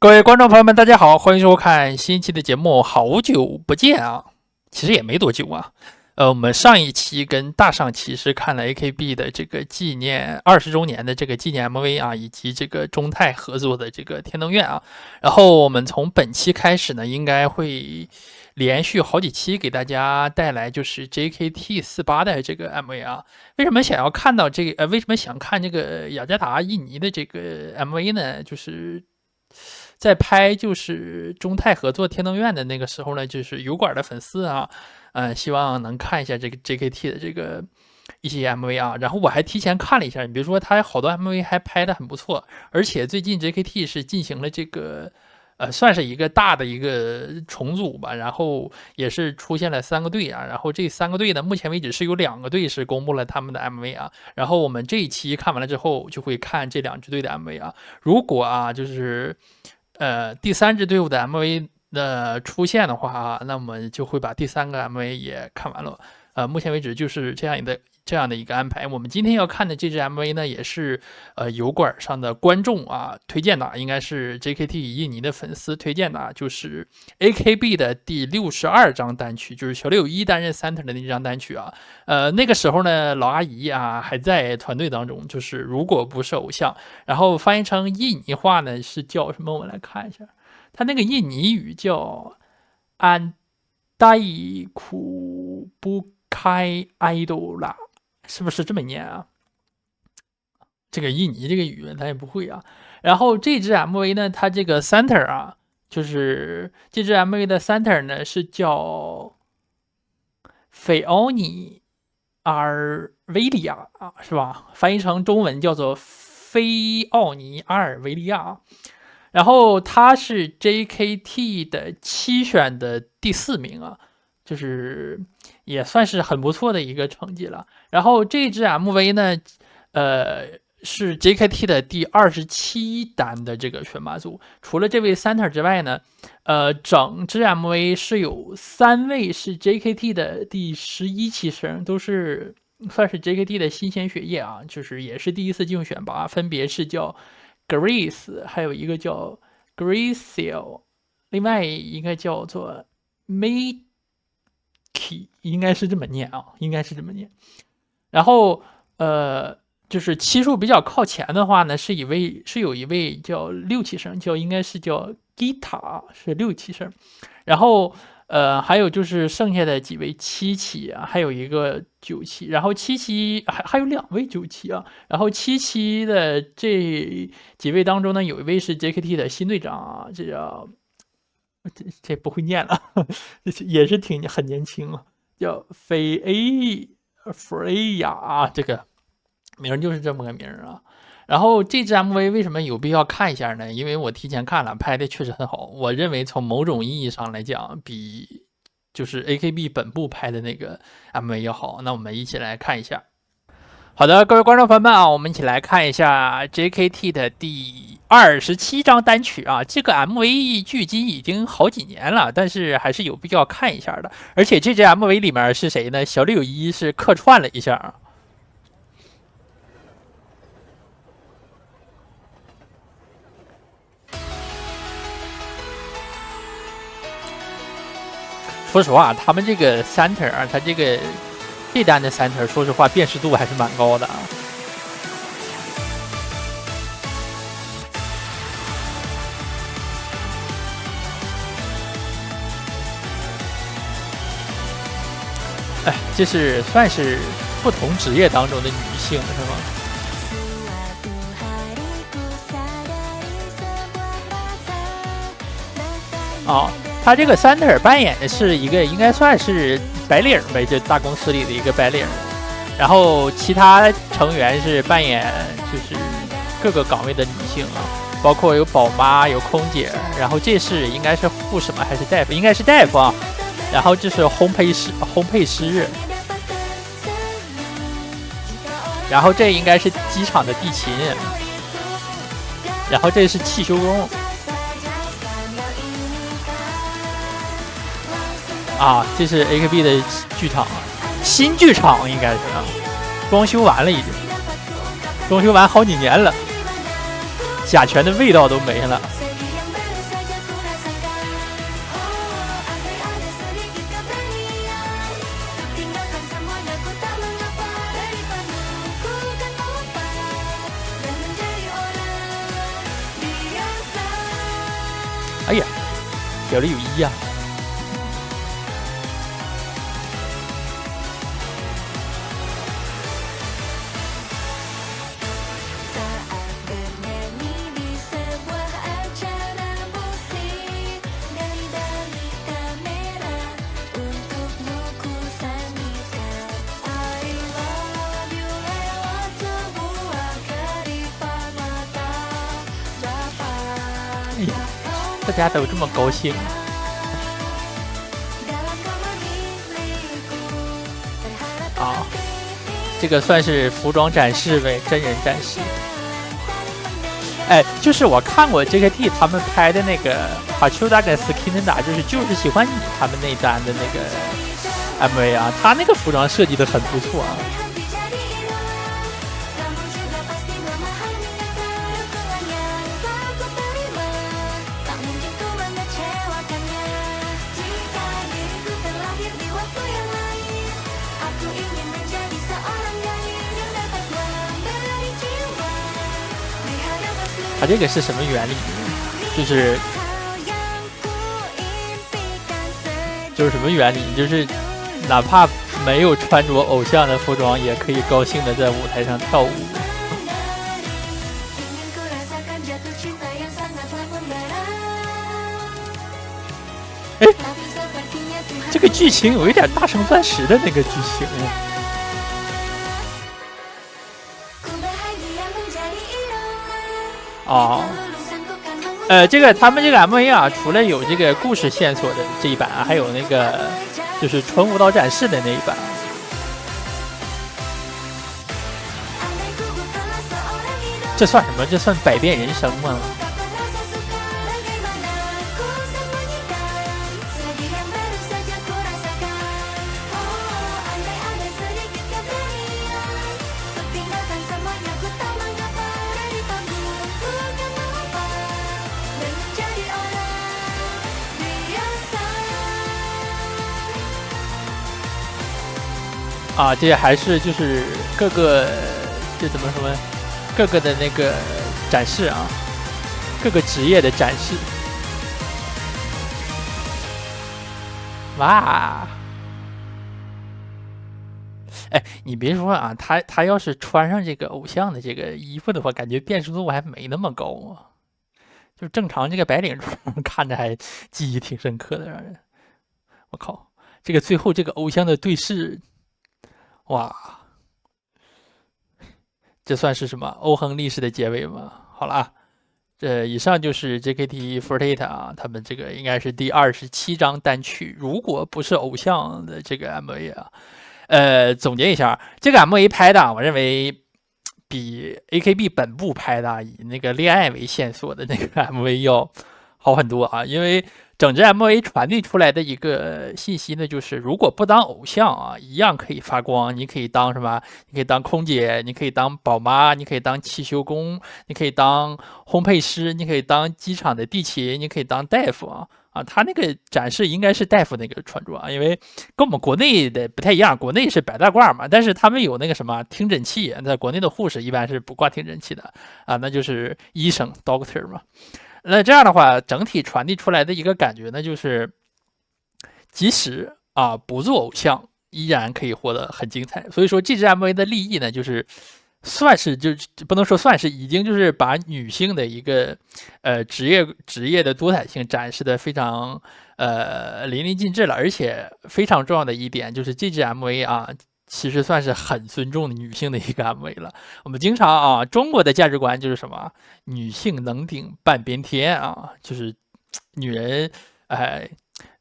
各位观众朋友们，大家好，欢迎收看新一期的节目。好久不见啊，其实也没多久啊。我们上一期跟大上期是看了 AKB 的这个纪念20周年的这个纪念 MV 啊，以及这个中泰合作的这个天灯院啊。然后我们从本期开始呢，应该会连续好几期给大家带来就是 JKT48的这个 MV 啊。为什么想要看到这个？为什么想看这个雅加达印尼的这个 MV 呢？就是在拍就是中泰合作天灯院的那个时候呢，就是油管的粉丝啊，希望能看一下这个 JKT 的这个一些 MV 啊。然后我还提前看了一下，你比如说他好多 MV 还拍的很不错，而且最近 JKT 是进行了这个。算是一个大的一个重组吧，然后也是出现了3个队啊，然后这3个队呢，目前为止是有2个队是公布了他们的 MV 啊，然后我们这一期看完了之后，就会看这2支队的 MV 啊，如果啊就是第3支队伍的 MV 出现的话啊，那我们就会把第3个 MV 也看完了。目前为止就是这样的一个安排。我们今天要看的这支 MV 呢，也是油管上的观众啊推荐的，应该是 JKT 印尼的粉丝推荐的，就是 AKB 的第62张单曲，就是小柳一担任 center 的那张单曲啊。那个时候呢，老阿姨啊还在团队当中，就是如果不是偶像，然后翻译成印尼话呢是叫什么？我们来看一下，它那个印尼语叫安代库布开爱豆啦，是不是这么念啊？这个印尼这个语咱也不会啊。然后这支 MV 呢，它这个 center 啊，就是这支 MV 的 center 呢是叫菲奥尼尔维利亚啊，是吧？翻译成中文叫做菲奥尼阿尔维利亚。然后他是 JKT 的7选的第4名啊，就是也算是很不错的一个成绩了。然后这支 MV 呢，是 JKT 的第27单的这个选拔组。除了这位 center 之外呢，整支 MV 是有3位是 JKT 的第11期生，都是算是 JKT 的新鲜血液啊，就是也是第一次进入选拔，分别是叫 Grace， 还有一个叫 Graciel， 另外一个叫做 Miki， 应该是这么念啊，应该是这么念。然后就是期数比较靠前的话呢，是有一位叫6期生，应该是叫 Gita， 是6期生。然后还有就是剩下的几位7期啊，还有一个9期，然后7期还有2位9期啊，然后7期的这几位当中呢，有一位是 JKT 的新队长啊，这叫这不会念了，也是很年轻啊，叫菲亚啊，这个名就是这么个名啊。然后这支 MV 为什么有必要看一下呢？因为我提前看了，拍的确实很好。我认为从某种意义上来讲，比就是 AKB 本部拍的那个 MV 要好。那我们一起来看一下。好的，各位观众朋友们啊，我们一起来看一下 JKT 的第27张单曲啊。这个 MV 距今已经好几年了，但是还是有必要看一下的。而且这支 MV 里面是谁呢？小柳一是客串了一下啊。说实话，他们这个 center 啊，他这单的 center， 说实话辨识度还是蛮高的啊。哎，这是算是不同职业当中的女性是吗？哦。他这个 center 扮演的是一个应该算是白领呗，就大公司里的一个白领，然后其他成员是扮演就是各个岗位的女性啊，包括有宝妈、有空姐，然后这是应该是护士吗？还是大夫？应该是大夫啊。然后这是烘焙师，然后这应该是机场的地勤，然后这是汽修工。啊，这是 AKB 的剧场，新剧场应该是啊，装修完了已经，装修完好几年了，甲醛的味道都没了。哎呀，表里有一呀、哎呀，大家都这么高兴啊！这个算是服装展示呗，真人展示。哎，就是我看过 JKT 他们拍的那个《Hachuda 跟 Skinda》，就是喜欢你他们那单的那个 MV 啊，他那个服装设计的很不错啊。它这个是什么原理？就是什么原理？就是哪怕没有穿着偶像的服装，也可以高兴的在舞台上跳舞。哎，这个剧情有一点大圣钻石的那个剧情哦，这个他们这个 MV 啊，除了有这个故事线索的这一版，还有那个就是纯舞蹈展示的那一版。这算什么？这算百变人生吗？啊，这还是就是各个这怎么说呢？各个的那个展示啊，各个职业的展示。哇！哎，你别说啊，他要是穿上这个偶像的这个衣服的话，感觉辨识度还没那么高啊。就正常这个白领装看着还记忆挺深刻的，让人。我靠，这个最后这个偶像的对视。哇，这算是什么欧亨利式的结尾吗？好了，这以上就是 JKT48 啊，他们这个应该是第27张单曲，如果不是偶像的这个 MV 啊，总结一下，这个 MV 拍的，我认为比 AKB 本部拍的以那个恋爱为线索的那个 MV 要好很多啊，因为整支 MV 传递出来的一个信息呢，就是如果不当偶像啊，一样可以发光。你可以当什么？你可以当空姐，你可以当宝妈，你可以当汽修工，你可以当烘焙师，你可以当机场的地勤，你可以当大夫啊。他那个展示应该是大夫那个穿着啊，因为跟我们国内的不太一样，国内是白大褂嘛，但是他们有那个什么听诊器，在国内的护士一般是不挂听诊器的啊，那就是医生 doctor 嘛。那这样的话，整体传递出来的一个感觉呢，就是即使不做偶像，依然可以活得很精彩。所以说，这支 MV 的立意呢，就是算是就不能说算是，已经就是把女性的一个职业的多彩性展示的非常淋漓尽致了。而且非常重要的一点就是这支 MV 啊。其实算是很尊重女性的一个 MV 了。我们经常中国的价值观就是什么？女性能顶半边天啊，就是女人，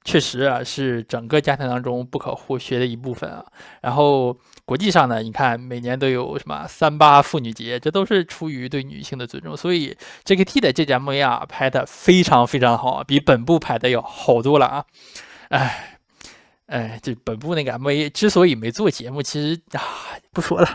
确实啊是整个家庭当中不可或缺的一部分啊。然后国际上呢，你看每年都有什么38妇女节，这都是出于对女性的尊重。所以 JKT 的这支 MV 啊拍的非常非常好，比本部拍的要好多了啊。这本部那个 MV 之所以没做节目，其实不说了，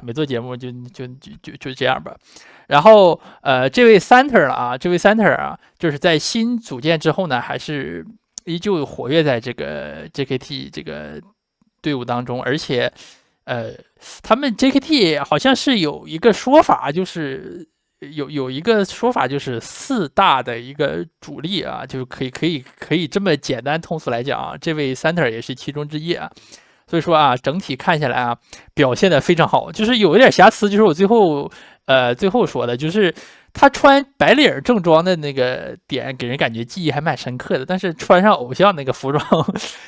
没做节目就这样吧。然后这位 Center 了这位 Center 啊，就是在新组建之后呢，还是依旧活跃在这个 JKT 这个队伍当中，而且他们 JKT 好像是有一个说法，就是有一个说法，就是四大的一个主力啊，就可以这么简单通俗来讲啊，这位 center 也是其中之一啊。所以说啊，整体看下来啊，表现的非常好，就是有一点瑕疵，就是我最后说的，就是他穿白领正装的那个点，给人感觉记忆还蛮深刻的。但是穿上偶像那个服装，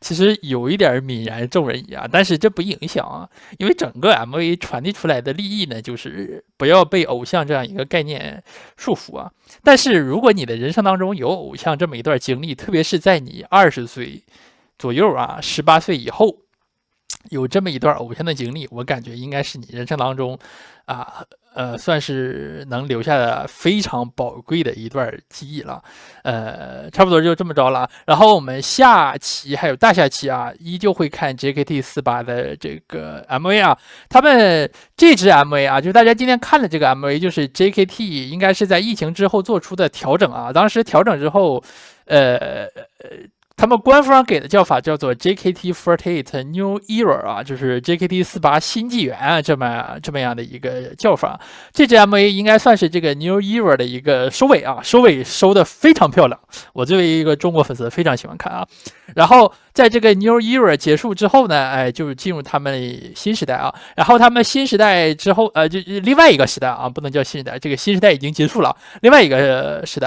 其实有一点泯然众人矣啊。但是这不影响啊，因为整个 MV 传递出来的利益呢，就是不要被偶像这样一个概念束缚啊。但是如果你的人生当中有偶像这么一段经历，特别是在你20岁左右啊，18岁以后。有这么一段偶像的经历，我感觉应该是你人生当中，啊，算是能留下的非常宝贵的一段记忆了。差不多就这么着了。然后我们下期还有大下期啊，依旧会看 JKT48的这个 MV 啊。他们这支 MV 啊，就是大家今天看的这个 MV，就是 JKT 应该是在疫情之后做出的调整啊。当时调整之后，呃。他们官方给的叫法叫做 JKT48 New Era 啊，就是 JKT48新纪元啊，这么样的一个叫法。这支 MV 应该算是这个 New Era 的一个收尾啊，收尾收的非常漂亮。我作为一个中国粉丝，非常喜欢看啊。然后在这个 New Era 结束之后呢，哎，就进入他们新时代啊。然后他们新时代之后，就另外一个时代啊，不能叫新时代，这个新时代已经结束了。另外一个时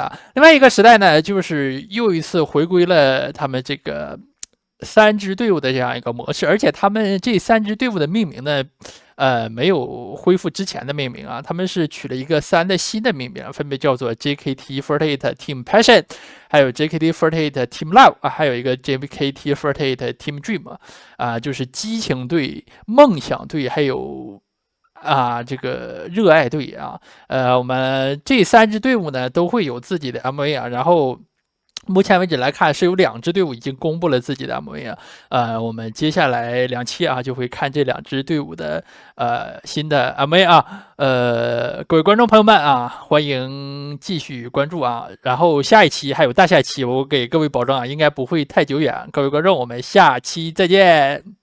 代，呢，就是又一次回归了他们这个3支队伍的这样一个模式，而且他们这3支队伍的命名呢，没有恢复之前的命名啊，他们是取了一个3的新的命名，分别叫做 JKT48 Team Passion， 还有 JKT48 Team Love 啊，还有一个 JKT48 Team Dream 啊，就是激情队、梦想队，还有这个热爱队啊，我们这3支队伍呢都会有自己的 MV 啊，然后。目前为止来看，是有2支队伍已经公布了自己的 MV 啊，我们接下来2期啊就会看这2支队伍的新的 MV 啊，各位观众朋友们啊，欢迎继续关注啊，然后下一期还有大下期，我给各位保证啊，应该不会太久远，各位观众，我们下期再见。